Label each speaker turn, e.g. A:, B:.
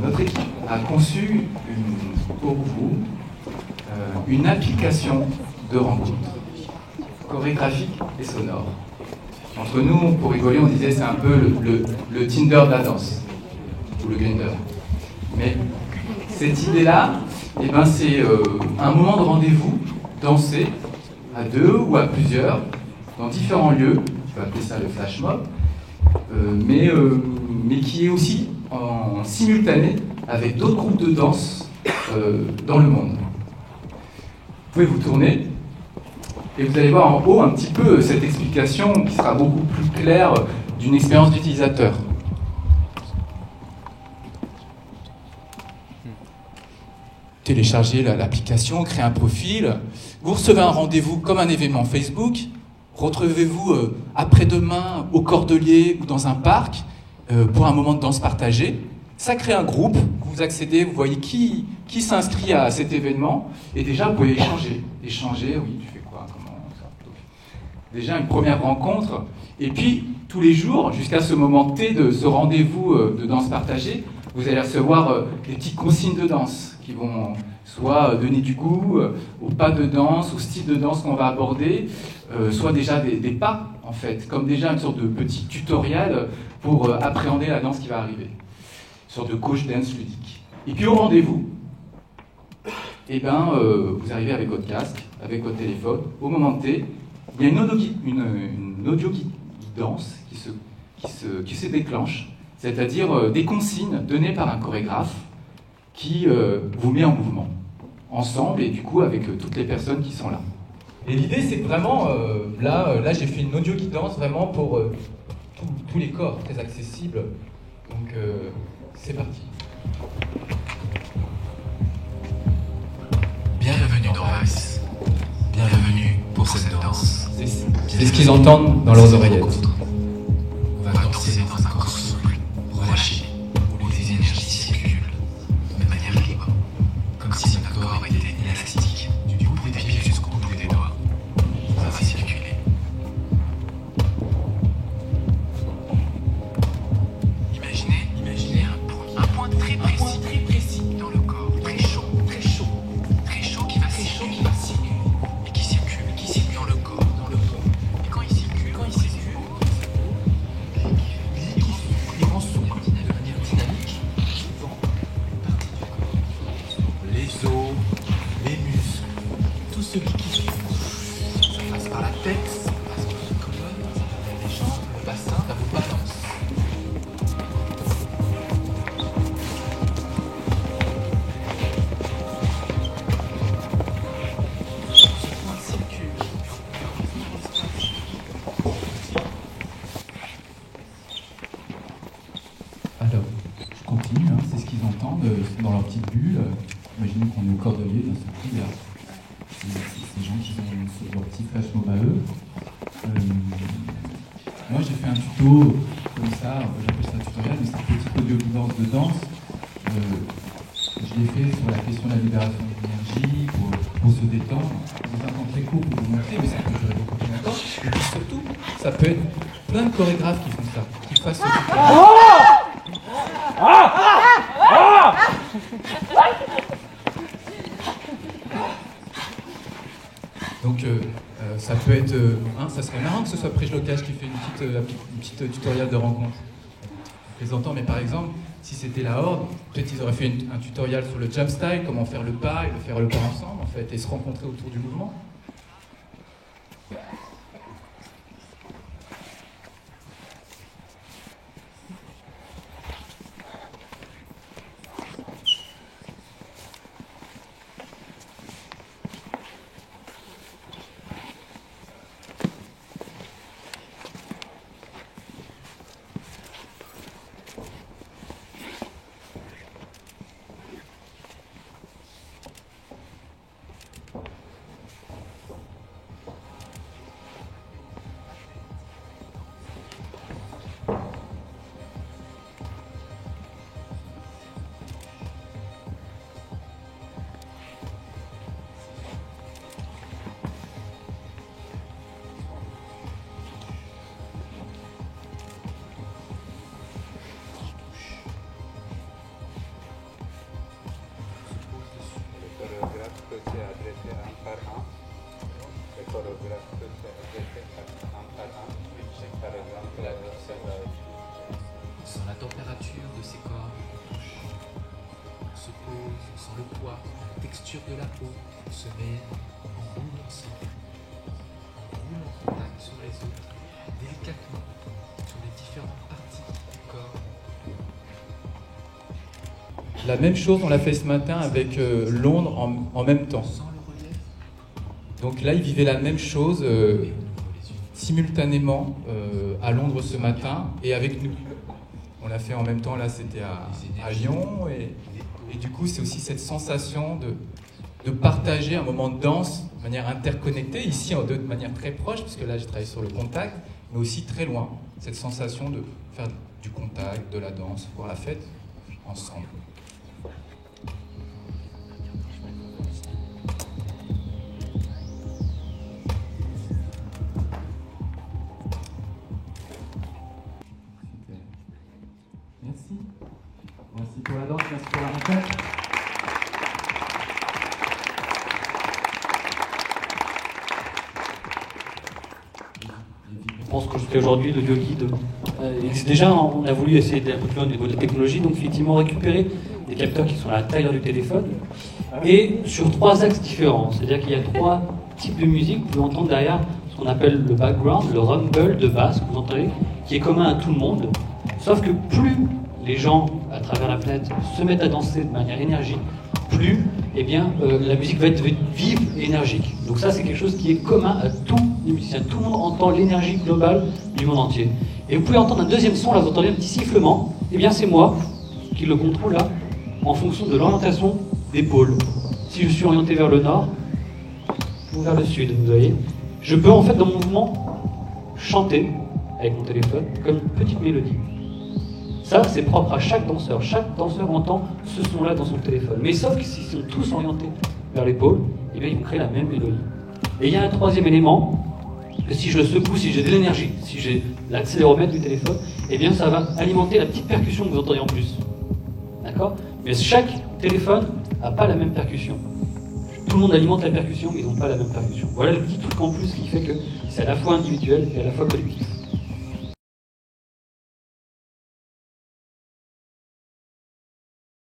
A: notre équipe a conçu pour vous une application de rencontre chorégraphique et sonore. Entre nous, pour rigoler, on disait c'est un peu le Tinder de la danse, ou le Grindr. Mais cette idée-là, eh ben, c'est un moment de rendez-vous, danser à deux ou à plusieurs, dans différents lieux, je vais appeler ça le flash mob, mais qui est aussi en simultané avec d'autres groupes de danse dans le monde. Vous pouvez vous tourner et vous allez voir en haut un petit peu cette explication qui sera beaucoup plus claire d'une expérience d'utilisateur. Téléchargez l'application, créez un profil, vous recevez un rendez-vous comme un événement Facebook, retrouvez-vous après-demain au Cordelier ou dans un parc pour un moment de danse partagé. Ça crée un groupe, vous accédez, vous voyez qui s'inscrit à cet événement, et déjà vous pouvez échanger, oui, tu fais quoi, comment, ça. Donc, déjà une première rencontre, et puis tous les jours, jusqu'à ce moment T de ce rendez-vous de danse partagée, vous allez recevoir des petites consignes de danse qui vont soit donner du goût au pas de danse, au style de danse qu'on va aborder, soit déjà des pas, en fait, comme déjà une sorte de petit tutoriel pour appréhender la danse qui va arriver. Une sorte de coach dance ludique. Et puis au rendez-vous, eh ben, vous arrivez avec votre casque, avec votre téléphone, au moment T, il y a une audio guidance qui se déclenche, c'est-à-dire des consignes données par un chorégraphe qui vous met en mouvement, ensemble et du coup avec toutes les personnes qui sont là. Et l'idée c'est vraiment, là j'ai fait une audio guidance vraiment pour tous les corps, très accessible, donc c'est parti.
B: Bienvenue dans Voice. Bienvenue pour cette danse.
A: C'est ce qu'ils entendent dans leurs oreillettes.
B: On va danser dans un corps souple, relâché, où les énergies circulent de manière libre, comme si notre corps était élastique, du bout des pieds jusqu'au bout des doigts. Ça va circuler. Imaginez un point très précis dans le corps, très chaud qui va circuler et qui circule dans le corps. Et quand il circule, il rend souple de manière dynamique, souvent les os, les muscles, tout ce liquide, ça passe par la tête, ça passe par la colonne, ça passe par les jambes, le bassin, ça vous balance.
A: Alors, je continue, hein, c'est ce qu'ils entendent dans leur petite bulle. Imaginez qu'on est au Cordelier, d'un seul coup, il y a ces gens qui ont leur petit flash mob à eux. Moi, j'ai fait un tuto comme ça, j'appelle ça tutoriel, mais c'est une petite audio guidance de danse. Je l'ai fait sur la question de la libération d'énergie, pour se détendre. C'est un temps très court pour vous montrer, mais ça peut durer beaucoup plus longtemps. Et puis surtout, ça peut être plein de chorégraphes qui font ça, qui fassent ce tutoriel. Donc ça peut être, ça serait marrant que ce soit Prij Locage qui fait une petite tutoriel de rencontre. Plaisantant, mais par exemple, si c'était la Horde, peut-être ils auraient fait un tutoriel sur le jump style, comment faire le pas et faire le pas ensemble en fait, et se rencontrer autour du mouvement.
B: Sans la température de ces corps qu'on touche, on se pose, on sent le poids, la texture de la peau, on se met en roule ensemble, en roule en contact sur les autres, délicatement, sur les différentes parties du corps.
A: La même chose, on l'a fait ce matin avec Londres en même temps.
B: On sent le relief.
A: Donc là, ils vivaient la même chose simultanément à Londres ce matin et avec nous. On l'a fait en même temps, là c'était à Lyon et du coup c'est aussi cette sensation de partager un moment de danse de manière interconnectée, ici de manière très proche, parce que là j'ai travaillé sur le contact, mais aussi très loin. Cette sensation de faire du contact, de la danse, voir la fête ensemble. Merci. Merci pour la danse, merci pour la rencontre.
C: Je pense que jusqu'à aujourd'hui, l'audio guide existe déjà. On a voulu essayer d'aller un peu plus loin au niveau de la technologie, donc effectivement récupérer des capteurs qui sont à l'intérieur du téléphone et sur 3 axes différents. C'est-à-dire qu'il y a 3 types de musique. Vous pouvez entendre derrière ce qu'on appelle le background, le rumble de basse que vous entendez, qui est commun à tout le monde. Sauf que plus les gens à travers la planète se mettent à danser de manière énergique, plus la musique va être vive et énergique. Donc ça, c'est quelque chose qui est commun à tous les musiciens. Tout le monde entend l'énergie globale du monde entier. Et vous pouvez entendre un deuxième son, là vous entendez un petit sifflement. Eh bien c'est moi qui le contrôle là, en fonction de l'orientation des pôles. Si je suis orienté vers le nord, ou vers le sud, vous voyez. Je peux en fait dans mon mouvement chanter avec mon téléphone comme une petite mélodie. Ça, c'est propre à chaque danseur. Chaque danseur entend ce son-là dans son téléphone. Mais sauf que s'ils sont tous orientés vers les pôles, eh bien, ils vont créer la même mélodie. Et il y a un troisième élément, que si je le secoue, si j'ai de l'énergie, si j'ai l'accéléromètre du téléphone, eh bien, ça va alimenter la petite percussion que vous entendez en plus. D'accord ? Mais chaque téléphone n'a pas la même percussion. Tout le monde alimente la percussion, mais ils n'ont pas la même percussion. Voilà le petit truc en plus qui fait que c'est à la fois individuel et à la fois collectif.